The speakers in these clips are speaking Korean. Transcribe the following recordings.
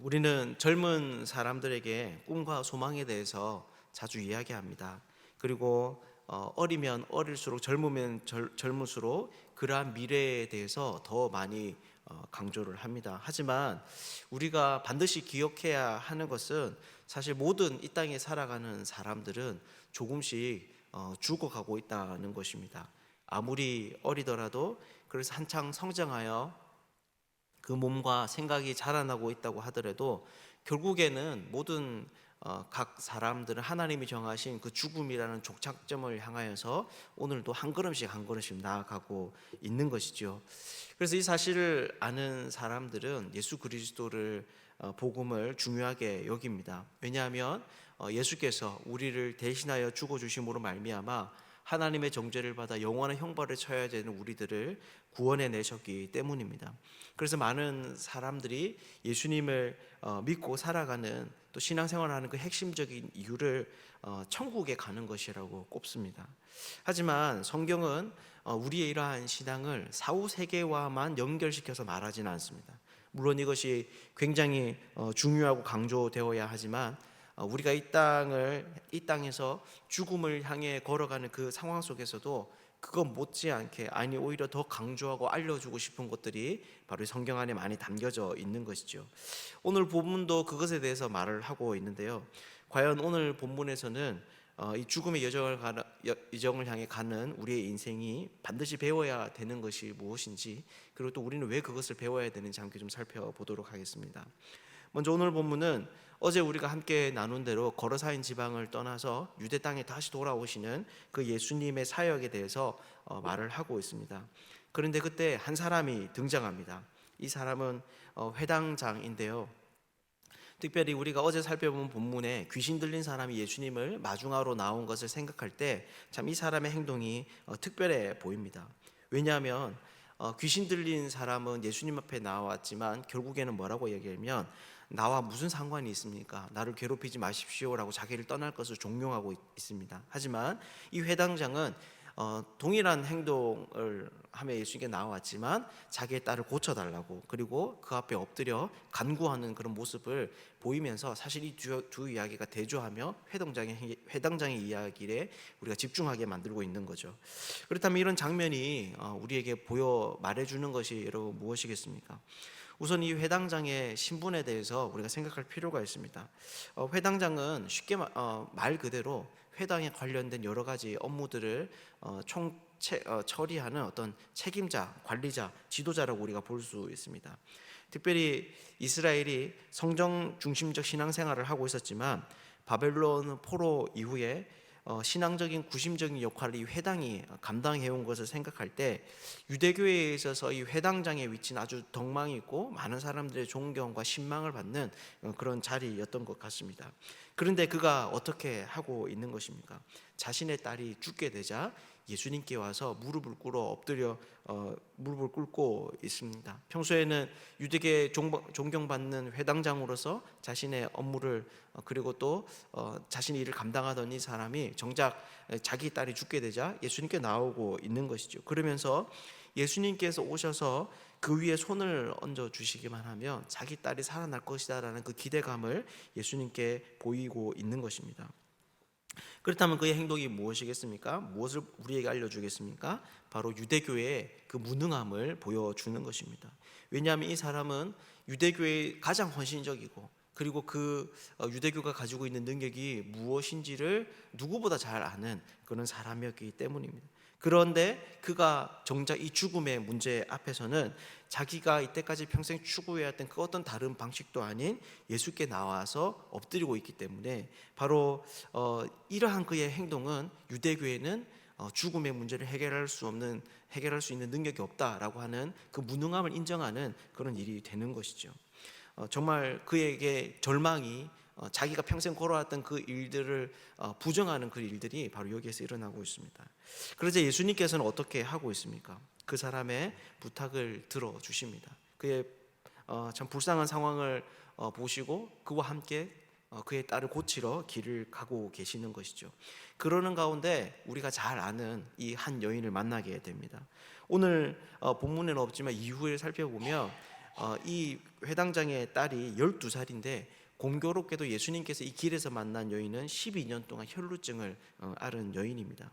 우리는 젊은 사람들에게 꿈과 소망에 대해서 자주 이야기합니다. 그리고 어리면 어릴수록 젊으면 젊을수록 그러한 미래에 대해서 더 많이 강조를 합니다. 하지만 우리가 반드시 기억해야 하는 것은 사실 모든 이 땅에 살아가는 사람들은 조금씩 죽어가고 있다는 것입니다. 아무리 어리더라도 그래서 한창 성장하여 그 몸과 생각이 자라나고 있다고 하더라도 결국에는 모든 각 사람들은 하나님이 정하신 그 죽음이라는 종착점을 향하여서 오늘도 한 걸음씩 한 걸음씩 나아가고 있는 것이죠. 그래서 이 사실을 아는 사람들은 예수 그리스도를 복음을 중요하게 여깁니다. 왜냐하면 예수께서 우리를 대신하여 죽어 주심으로 말미암아 하나님의 정죄를 받아 영원한 형벌을 쳐야 되는 우리들을 구원해 내셨기 때문입니다. 그래서 많은 사람들이 예수님을 믿고 살아가는 또 신앙생활을 하는 그 핵심적인 이유를 천국에 가는 것이라고 꼽습니다. 하지만 성경은 우리의 이러한 신앙을 사후 세계와만 연결시켜서 말하지는 않습니다. 물론 이것이 굉장히 중요하고 강조되어야 하지만 우리가 이 땅에서 죽음을 향해 걸어가는 그 상황 속에서도 그것 못지않게 아니 오히려 더 강조하고 알려주고 싶은 것들이 바로 성경 안에 많이 담겨져 있는 것이죠. 오늘 본문도 그것에 대해서 말을 하고 있는데요. 과연 오늘 본문에서는 이 죽음의 여정을 향해 가는 우리의 인생이 반드시 배워야 되는 것이 무엇인지, 그리고 또 우리는 왜 그것을 배워야 되는지 함께 좀 살펴보도록 하겠습니다. 먼저 오늘 본문은 어제 우리가 함께 나눈 대로 거르사인 지방을 떠나서 유대 땅에 다시 돌아오시는 그 예수님의 사역에 대해서 말을 하고 있습니다. 그런데 그때 한 사람이 등장합니다. 이 사람은 회당장인데요. 특별히 우리가 어제 살펴본 본문에 귀신 들린 사람이 예수님을 마중하러 나온 것을 생각할 때 참 이 사람의 행동이 특별해 보입니다. 왜냐하면 귀신 들린 사람은 예수님 앞에 나왔지만 결국에는 뭐라고 얘기하면 나와 무슨 상관이 있습니까? 나를 괴롭히지 마십시오라고 자기를 떠날 것을 종용하고 있습니다. 하지만 이 회당장은 동일한 행동을 하며 예수님께 나왔지만 자기의 딸을 고쳐달라고, 그리고 그 앞에 엎드려 간구하는 그런 모습을 보이면서 사실 이 두 이야기가 대조하며 회당장의 이야기에 우리가 집중하게 만들고 있는 거죠. 그렇다면 이런 장면이 우리에게 보여 말해주는 것이 여러분 무엇이겠습니까? 우선 이 회당장의 신분에 대해서 우리가 생각할 필요가 있습니다. 회당장은 쉽게 말 그대로 회당에 관련된 여러 가지 업무들을 처리하는 어떤 책임자, 관리자, 지도자라고 우리가 볼 수 있습니다. 특별히 이스라엘이 성정 중심적 신앙생활을 하고 있었지만 바벨론 포로 이후에 신앙적인 구심적인 역할을 이 회당이 감당해온 것을 생각할 때 유대교회에 있어서 이 회당장의 위치는 아주 덕망이 있고 많은 사람들의 존경과 신망을 받는 그런 자리였던 것 같습니다. 그런데 그가 어떻게 하고 있는 것입니까? 자신의 딸이 죽게 되자 예수님께 와서 무릎을 꿇고 있습니다. 평소에는 유대계 존경받는 회당장으로서 자신의 업무를 그리고 또 자신의 일을 감당하던 이 사람이 정작 자기 딸이 죽게 되자 예수님께 나오고 있는 것이죠. 그러면서 예수님께서 오셔서 그 위에 손을 얹어 주시기만 하면 자기 딸이 살아날 것이다라는 그 기대감을 예수님께 보이고 있는 것입니다. 그렇다면 그의 행동이 무엇이겠습니까? 무엇을 우리에게 알려주겠습니까? 바로 유대교의 그 무능함을 보여주는 것입니다. 왜냐하면 이 사람은 유대교의 가장 헌신적이고 그리고 그 유대교가 가지고 있는 능력이 무엇인지를 누구보다 잘 아는 그런 사람이었기 때문입니다. 그런데 그가 정작 이 죽음의 문제 앞에서는 자기가 이때까지 평생 추구해왔던 그 어떤 다른 방식도 아닌 예수께 나와서 엎드리고 있기 때문에 바로 이러한 그의 행동은 유대교회는 죽음의 문제를 해결할 수 있는 능력이 없다라고 하는 그 무능함을 인정하는 그런 일이 되는 것이죠. 정말 그에게 절망이 자기가 평생 걸어왔던 그 일들을 부정하는 그 일들이 바로 여기에서 일어나고 있습니다. 그러자 예수님께서는 어떻게 하고 있습니까? 그 사람의 부탁을 들어주십니다. 그의 참 불쌍한 상황을 보시고 그와 함께 그의 딸을 고치러 길을 가고 계시는 것이죠. 그러는 가운데 우리가 잘 아는 이 한 여인을 만나게 됩니다. 오늘 본문에는 없지만 이후에 살펴보면 이 회당장의 딸이 12살인데 공교롭게도 예수님께서 이 길에서 만난 여인은 12년 동안 혈루증을 앓은 여인입니다.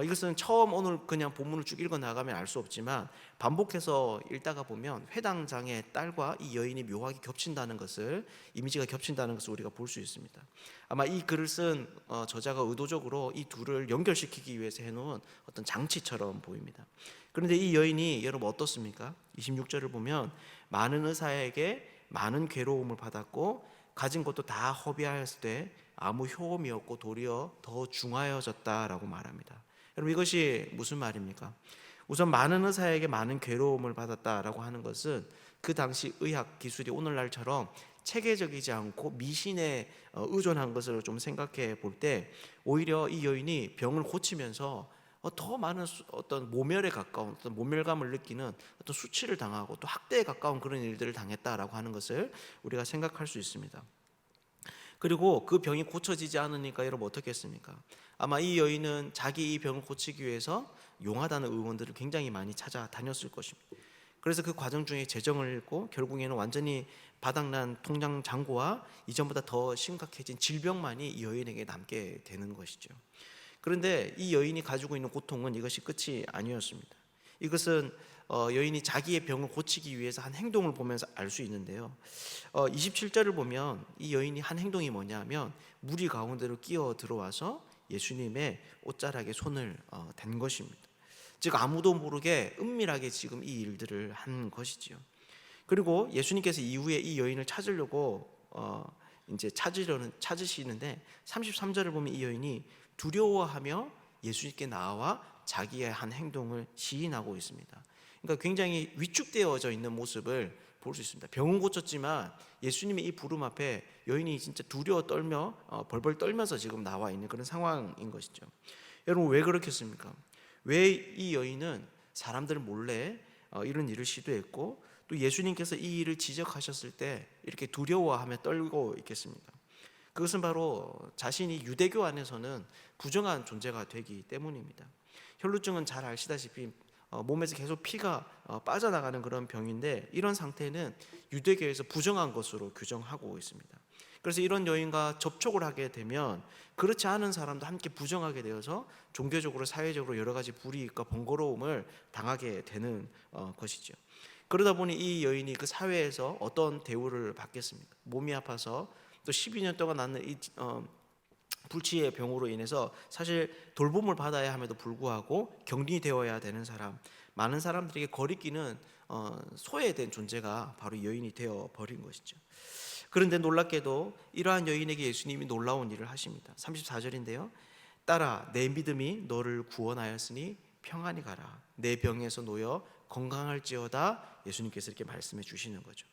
이것은 처음 오늘 그냥 본문을 쭉 읽어 나가면 알 수 없지만 반복해서 읽다가 보면 회당장의 딸과 이 여인이 묘하게 겹친다는 것을, 이미지가 겹친다는 것을 우리가 볼 수 있습니다. 아마 이 글을 쓴 저자가 의도적으로 이 둘을 연결시키기 위해서 해놓은 어떤 장치처럼 보입니다. 그런데 이 여인이 여러분 어떻습니까? 26절을 보면 많은 의사에게 많은 괴로움을 받았고 가진 것도 다 허비하였을 때 아무 효험이 없고 도리어 더 중하여졌다라고 말합니다. 여러분 이것이 무슨 말입니까? 우선 많은 의사에게 많은 괴로움을 받았다라고 하는 것은 그 당시 의학 기술이 오늘날처럼 체계적이지 않고 미신에 의존한 것을 좀 생각해 볼 때 오히려 이 여인이 병을 고치면서 더 많은 어떤 모멸에 가까운 어떤 모멸감을 느끼는 어떤 수치를 당하고 또 학대에 가까운 그런 일들을 당했다라고 하는 것을 우리가 생각할 수 있습니다. 그리고 그 병이 고쳐지지 않으니까 여러분 어떻게 했습니까? 아마 이 여인은 자기 이 병을 고치기 위해서 용하다는 의원들을 굉장히 많이 찾아다녔을 것입니다. 그래서 그 과정 중에 재정을 잃고 결국에는 완전히 바닥난 통장 잔고와 이전보다 더 심각해진 질병만이 이 여인에게 남게 되는 것이죠. 그런데 이 여인이 가지고 있는 고통은 이것이 끝이 아니었습니다. 이것은 여인이 자기의 병을 고치기 위해서 한 행동을 보면서 알 수 있는데요. 27절을 보면 이 여인이 한 행동이 뭐냐면 무리 가운데로 끼어 들어와서 예수님의 옷자락에 손을 댄 것입니다. 즉 아무도 모르게 은밀하게 지금 이 일들을 한 것이지요. 그리고 예수님께서 이후에 이 여인을 찾으려고 이제 찾으시는데 33절을 보면 이 여인이 두려워하며 예수님께 나와 자기의 한 행동을 시인하고 있습니다. 그러니까 굉장히 위축되어져 있는 모습을 볼 수 있습니다. 병은 고쳤지만 예수님의 이 부름 앞에 여인이 진짜 두려워 떨며 벌벌 떨면서 지금 나와 있는 그런 상황인 것이죠. 여러분 왜 그렇겠습니까? 왜 이 여인은 사람들 몰래 이런 일을 시도했고 또 예수님께서 이 일을 지적하셨을 때 이렇게 두려워하며 떨고 있겠습니까? 그것은 바로 자신이 유대교 안에서는 부정한 존재가 되기 때문입니다. 혈루증은 잘 아시다시피 몸에서 계속 피가 빠져나가는 그런 병인데 이런 상태는 유대교에서 부정한 것으로 규정하고 있습니다. 그래서 이런 여인과 접촉을 하게 되면 그렇지 않은 사람도 함께 부정하게 되어서 종교적으로 사회적으로 여러 가지 불이익과 번거로움을 당하게 되는 것이죠. 그러다 보니 이 여인이 그 사회에서 어떤 대우를 받겠습니까? 몸이 아파서 또 12년 동안 낳는 이 불치의 병으로 인해서 사실 돌봄을 받아야 함에도 불구하고 격리되어야 되는 사람, 많은 사람들에게 거리끼는 소외된 존재가 바로 여인이 되어 버린 것이죠. 그런데 놀랍게도 이러한 여인에게 예수님이 놀라운 일을 하십니다. 34절인데요. 딸아, 내 믿음이 너를 구원하였으니 평안히 가라. 내 병에서 놓여 건강할지어다. 예수님께서 이렇게 말씀해 주시는 거죠.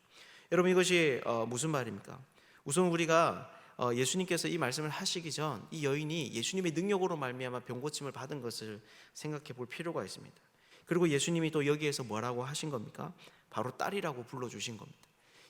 여러분 이것이 무슨 말입니까? 우선 우리가 예수님께서 이 말씀을 하시기 전 이 여인이 예수님의 능력으로 말미암아 병고침을 받은 것을 생각해 볼 필요가 있습니다. 그리고 예수님이 또 여기에서 뭐라고 하신 겁니까? 바로 딸이라고 불러주신 겁니다.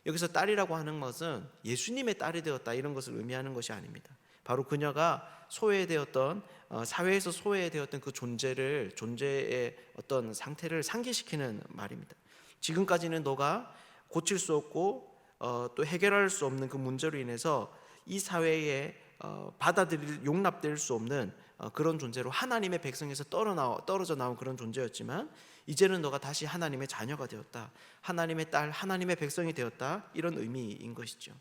여기서 딸이라고 하는 것은 예수님의 딸이 되었다 이런 것을 의미하는 것이 아닙니다. 바로 그녀가 소외되었던 사회에서 소외되었던 그 존재의 어떤 상태를 상기시키는 말입니다. 지금까지는 너가 고칠 수 없고 또 해결할 수 없는 그 문제로 인해서 이 사회에 용납될 수 없는 그런 존재로 하나님의 백성에서 떨어져 나온 그런 존재였지만 이제는 너가 다시 하나님의 자녀가 되었다. 하나님의 딸, 하나님의 백성이 되었다. 이런 의미인 것이죠.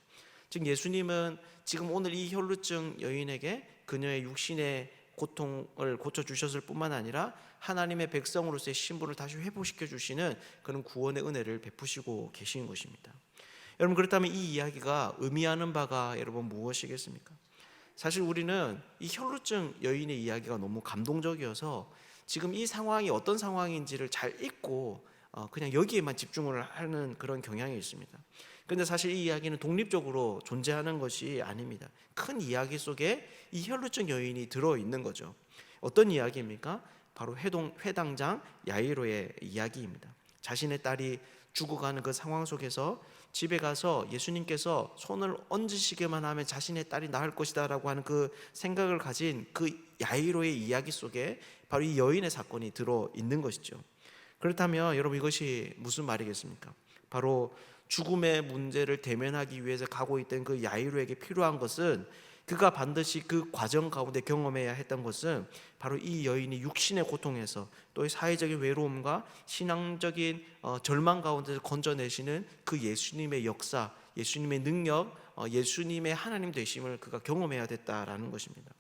즉 예수님은 지금 오늘 이 혈루증 여인에게 그녀의 육신의 고통을 고쳐주셨을 뿐만 아니라 하나님의 백성으로서의 신분을 다시 회복시켜 주시는 그런 구원의 은혜를 베푸시고 계신 것입니다. 여러분 그렇다면 이 이야기가 의미하는 바가 여러분 무엇이겠습니까? 사실 우리는 이 혈루증 여인의 이야기가 너무 감동적이어서 지금 이 상황이 어떤 상황인지를 잘 잊고 그냥 여기에만 집중을 하는 그런 경향이 있습니다. 그런데 사실 이 이야기는 독립적으로 존재하는 것이 아닙니다. 큰 이야기 속에 이 혈루증 여인이 들어있는 거죠. 어떤 이야기입니까? 바로 회당장 야이로의 이야기입니다. 자신의 딸이 죽어가는 그 상황 속에서 집에 가서 예수님께서 손을 얹으시기만 하면 자신의 딸이 나을 것이다 라고 하는 그 생각을 가진 그 야이로의 이야기 속에 바로 이 여인의 사건이 들어있는 것이죠. 그렇다면 여러분 이것이 무슨 말이겠습니까? 바로 죽음의 문제를 대면하기 위해서 가고 있던 그 야이로에게 필요한 것은, 그가 반드시 그 과정 가운데 경험해야 했던 것은 바로 이 여인이 육신의 고통에서 또 사회적인 외로움과 신앙적인 절망 가운데서 건져내시는 그 예수님의 역사, 예수님의 능력, 예수님의 하나님 되심을 그가 경험해야 됐다라는 것입니다.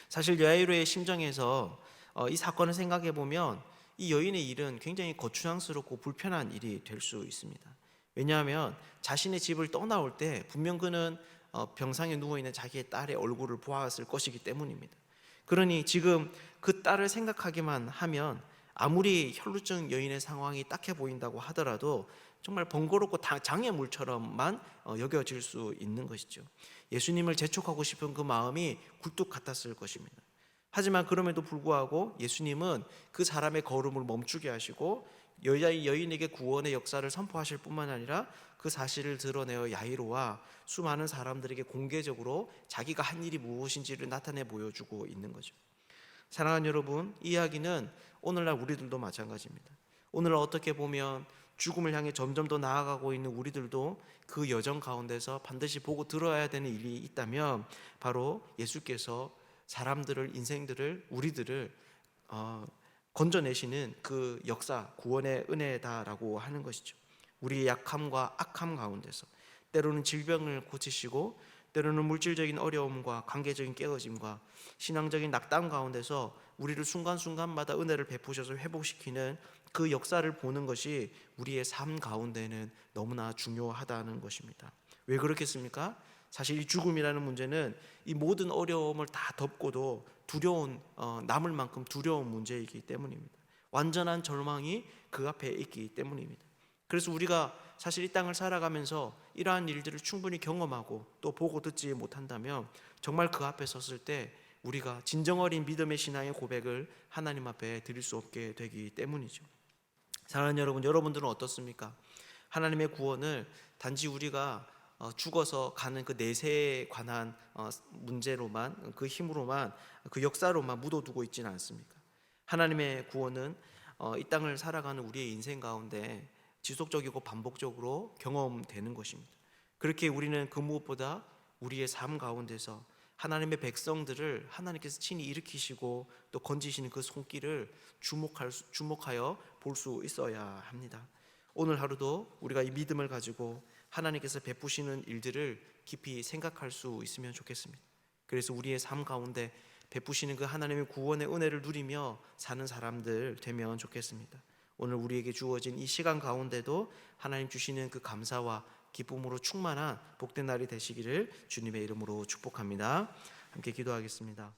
사실 야이로의 심정에서 이 사건을 생각해 보면 이 여인의 일은 굉장히 거추장스럽고 불편한 일이 될 수 있습니다. 왜냐하면 자신의 집을 떠나올 때 분명 그는 병상에 누워있는 자기의 딸의 얼굴을 보았을 것이기 때문입니다. 그러니 지금 그 딸을 생각하기만 하면 아무리 혈루증 여인의 상황이 딱해 보인다고 하더라도 정말 번거롭고 장애물처럼만 여겨질 수 있는 것이죠. 예수님을 재촉하고 싶은 그 마음이 굴뚝 같았을 것입니다. 하지만 그럼에도 불구하고 예수님은 그 사람의 걸음을 멈추게 하시고 여인에게 구원의 역사를 선포하실 뿐만 아니라 그 사실을 드러내어 야이로와 수많은 사람들에게 공개적으로 자기가 한 일이 무엇인지를 나타내 보여주고 있는 거죠. 사랑하는 여러분, 이 이야기는 오늘날 우리들도 마찬가지입니다. 오늘 어떻게 보면 죽음을 향해 점점 더 나아가고 있는 우리들도 그 여정 가운데서 반드시 보고 들어야 되는 일이 있다면 바로 예수께서 사람들을, 인생들을, 우리들을 건져내시는 그 역사, 구원의 은혜다라고 하는 것이죠. 우리의 약함과 악함 가운데서 때로는 질병을 고치시고 때로는 물질적인 어려움과 관계적인 깨어짐과 신앙적인 낙담 가운데서 우리를 순간순간마다 은혜를 베푸셔서 회복시키는 그 역사를 보는 것이 우리의 삶 가운데는 너무나 중요하다는 것입니다. 왜 그렇겠습니까? 사실 이 죽음이라는 문제는 이 모든 어려움을 다 덮고도 두려운, 남을 만큼 두려운 문제이기 때문입니다. 완전한 절망이 그 앞에 있기 때문입니다. 그래서 우리가 사실 이 땅을 살아가면서 이러한 일들을 충분히 경험하고 또 보고 듣지 못한다면 정말 그 앞에 섰을 때 우리가 진정 어린 믿음의 신앙의 고백을 하나님 앞에 드릴 수 없게 되기 때문이죠. 사랑하는 여러분, 여러분들은 어떻습니까? 하나님의 구원을 단지 우리가 죽어서 가는 그 내세에 관한 문제로만, 그 힘으로만, 그 역사로만 묻어두고 있지는 않습니까? 하나님의 구원은 이 땅을 살아가는 우리의 인생 가운데 지속적이고 반복적으로 경험되는 것입니다. 그렇게 우리는 그 무엇보다 우리의 삶 가운데서 하나님의 백성들을 하나님께서 친히 일으키시고 또 건지시는 그 손길을 주목하여 볼 수 있어야 합니다. 오늘 하루도 우리가 이 믿음을 가지고 하나님께서 베푸시는 일들을 깊이 생각할 수 있으면 좋겠습니다. 그래서 우리의 삶 가운데 베푸시는 그 하나님의 구원의 은혜를 누리며 사는 사람들 되면 좋겠습니다. 오늘 우리에게 주어진 이 시간 가운데도 하나님 주시는 그 감사와 기쁨으로 충만한 복된 날이 되시기를 주님의 이름으로 축복합니다. 함께 기도하겠습니다.